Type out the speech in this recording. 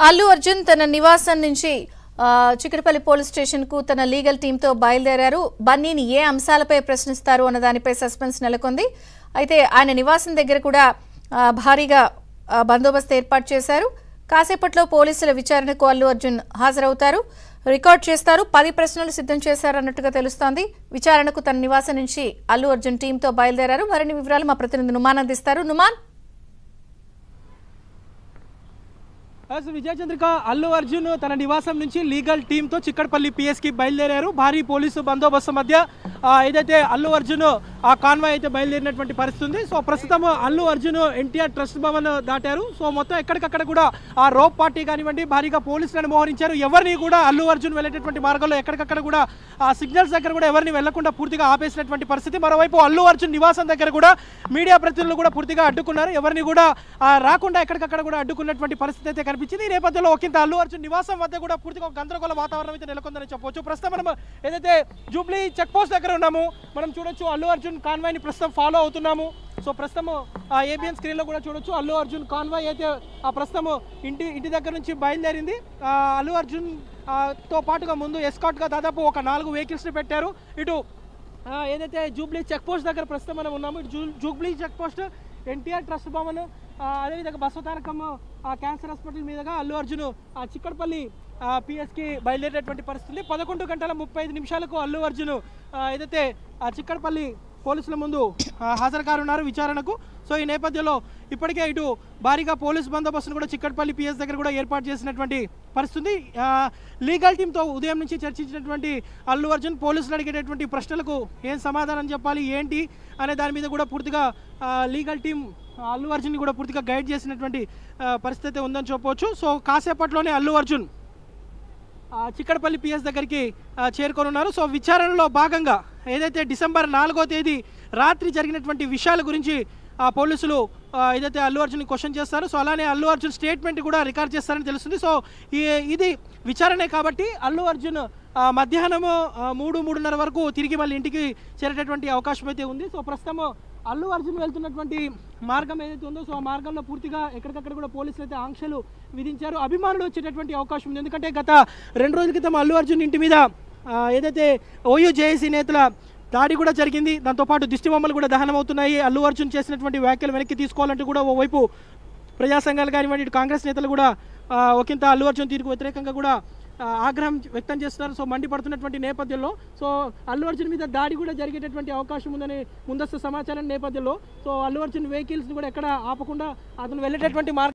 అల్లు అర్జున్ తన నివాసం నుంచి చిక్కడపల్లి పోలీస్ స్టేషన్ కు తన లీగల్ టీమ్ తో బయలుదేరారు. బన్నీని ఏ అంశాలపై ప్రశ్నిస్తారు అన్న దానిపై సస్పెన్స్ నెలకొంది. అయితే ఆయన నివాసం దగ్గర కూడా భారీగా బందోబస్తు ఏర్పాటు చేశారు. కాసేపట్లో పోలీసుల విచారణకు అల్లు అర్జున్ హాజరవుతారు, రికార్డ్ చేస్తారు. 10 ప్రశ్నలు సిద్ధం చేశారన్నట్టుగా తెలుస్తోంది. విచారణకు తన నివాసం నుంచి అల్లు అర్జున్ టీంతో బయలుదేరారు. మరిన్ని వివరాలు మా ప్రతినిధి నుమాన్ అందిస్తారు. నుమాన్, విజయ చంద్రిక, అల్లు అర్జున్ తన నివాసం నుంచి లీగల్ టీంతో చిక్కడపల్లి పిఎస్కి బయలుదేరారు. భారీ పోలీసు బందోబస్తు మధ్య ఏదైతే అల్లు అర్జున్ ఆ కాన్వాయ్ అయితే బయలుదేరినటువంటి పరిస్థితి ఉంది. సో ప్రస్తుతం అల్లు అర్జున్ ఎన్టీఆర్ ట్రస్ట్ భవన్ దాటారు. సో మొత్తం ఎక్కడికక్కడ కూడా ఆ రోప్ పార్టీ కానివ్వండి భారీగా పోలీసులను మోహరించారు. ఎవరిని కూడా అల్లు అర్జున్ వెళ్ళేటటువంటి మార్గంలో ఎక్కడికక్కడ కూడా ఆ సిగ్నల్స్ దగ్గర కూడా ఎవరిని వెళ్లకుండా పూర్తిగా ఆపేసినటువంటి పరిస్థితి. మరోవైపు అల్లు అర్జున్ నివాసం దగ్గర కూడా మీడియా ప్రతినిధులు కూడా పూర్తిగా అడ్డుకున్నారు. ఎవరిని కూడా రాకుండా ఎక్కడికక్కడ కూడా అడ్డుకున్నటువంటి పరిస్థితి అయితే కనిపించింది. ఈ నేపథ్యంలో ఒకంత అల్లు అర్జున్ నివాసం వద్ద కూడా పూర్తిగా గందరగోళ వాతావరణం అయితే నెలకొందని చెప్పవచ్చు. ప్రస్తుతం మనం ఏదైతే జూబ్లీ చెక్ పోస్ట్ దగ్గర ఉన్నాము, మనం చూడొచ్చు అల్లు అర్జున్ కాన్వాయ్ ని ప్రస్తుతం ఫాలో అవుతున్నాము. సో ప్రస్తుతం ఏబిఎన్ స్క్రీన్ లో కూడా చూడొచ్చు అల్లు అర్జున్ కాన్వాయ్ అయితే ప్రస్తుతం ఇంటి దగ్గర నుంచి బయలుదేరింది. అల్లు అర్జున్ తో పాటుగా ముందు ఎస్కాట్ గా దాదాపు ఒక 4 వెహికల్స్ ని పెట్టారు. ఇటు ఏదైతే జూబ్లీ చెక్ పోస్ట్ దగ్గర ప్రస్తుతం మనం ఉన్నాము. ఇటు Jubilee check post, NTR trust Bhavan, అదేవిధంగా బసవతారకం క్యాన్సర్ హాస్పిటల్ మీదుగా అల్లు అర్జున్ చిక్కడపల్లి పిఎస్కి బయలుదేరేటువంటి పరిస్థితి. 11:35 అల్లు అర్జున్ ఏదైతే చిక్కడపల్లి పోలీసుల ముందు హాజరు కానున్నారు విచారణకు. సో ఈ నేపథ్యంలో ఇప్పటికే ఇటు భారీగా పోలీసు బందోబస్తును కూడా చిక్కడపల్లి పిఎస్ దగ్గర కూడా ఏర్పాటు చేసినటువంటి పరిస్థితి. లీగల్ టీంతో ఉదయం నుంచి చర్చించినటువంటి అల్లు అర్జున్ పోలీసులు అడిగేటటువంటి ప్రశ్నలకు ఏం సమాధానం చెప్పాలి ఏంటి అనే దాని మీద కూడా పూర్తిగా లీగల్ టీం అల్లు అర్జున్ని కూడా పూర్తిగా గైడ్ చేసినటువంటి పరిస్థితి ఉందని చెప్పవచ్చు. సో కాసేపట్లోనే అల్లు అర్జున్ చిక్కడపల్లి పిఎస్ దగ్గరికి చేరుకొనున్నారు. సో విచారణలో భాగంగా ఏదైతే డిసెంబర్ 4వ తేదీ రాత్రి జరిగినటువంటి విషయాల గురించి పోలీసులు ఏదైతే అల్లు అర్జున్ క్వశ్చన్ చేస్తారు. సో అలానే అల్లు అర్జున్ స్టేట్మెంట్ కూడా రికార్డ్ చేస్తారని తెలుస్తుంది. సో ఇది విచారణే కాబట్టి అల్లు అర్జున్ మధ్యాహ్నం 3-3:30 వరకు తిరిగి మళ్ళీ ఇంటికి చేరేటటువంటి అవకాశం అయితే ఉంది. సో ప్రస్తుతం అల్లు అర్జున్ వెళ్తున్నటువంటి మార్గం ఏదైతే ఉందో సో ఆ మార్గంలో పూర్తిగా ఎక్కడికక్కడ కూడా పోలీసులు అయితే ఆంక్షలు విధించారు. అభిమానులు వచ్చేటటువంటి అవకాశం ఉంది. ఎందుకంటే గత 2 రోజుల క్రితం అల్లు అర్జున్ ఇంటి మీద ఏదైతే OUJC నేతల దాడి కూడా జరిగింది. దాంతోపాటు దిష్టి బొమ్మలు కూడా దహనం అవుతున్నాయి. అల్లు అర్జున్ చేసినటువంటి వ్యాఖ్యలు వెనక్కి తీసుకోవాలంటూ కూడా ఓవైపు ప్రజా సంఘాలు కానివ్వండి ఇటు కాంగ్రెస్ నేతలు కూడా ఒకంత అల్లు అర్జున్ తీరుకు వ్యతిరేకంగా కూడా ఆగ్రహం వ్యక్తం చేస్తున్నారు. సో మండిపడుతున్నటువంటి నేపథ్యంలో సో అల్లు అర్జున్ మీద దాడి కూడా జరిగేటటువంటి అవకాశం ఉందని ముందస్తు సమాచారం నేపథ్యంలో సో అల్లు అర్జున్ వెహికల్స్ కూడా ఎక్కడ ఆపకుండా అతను వెళ్ళేటటువంటి మార్గం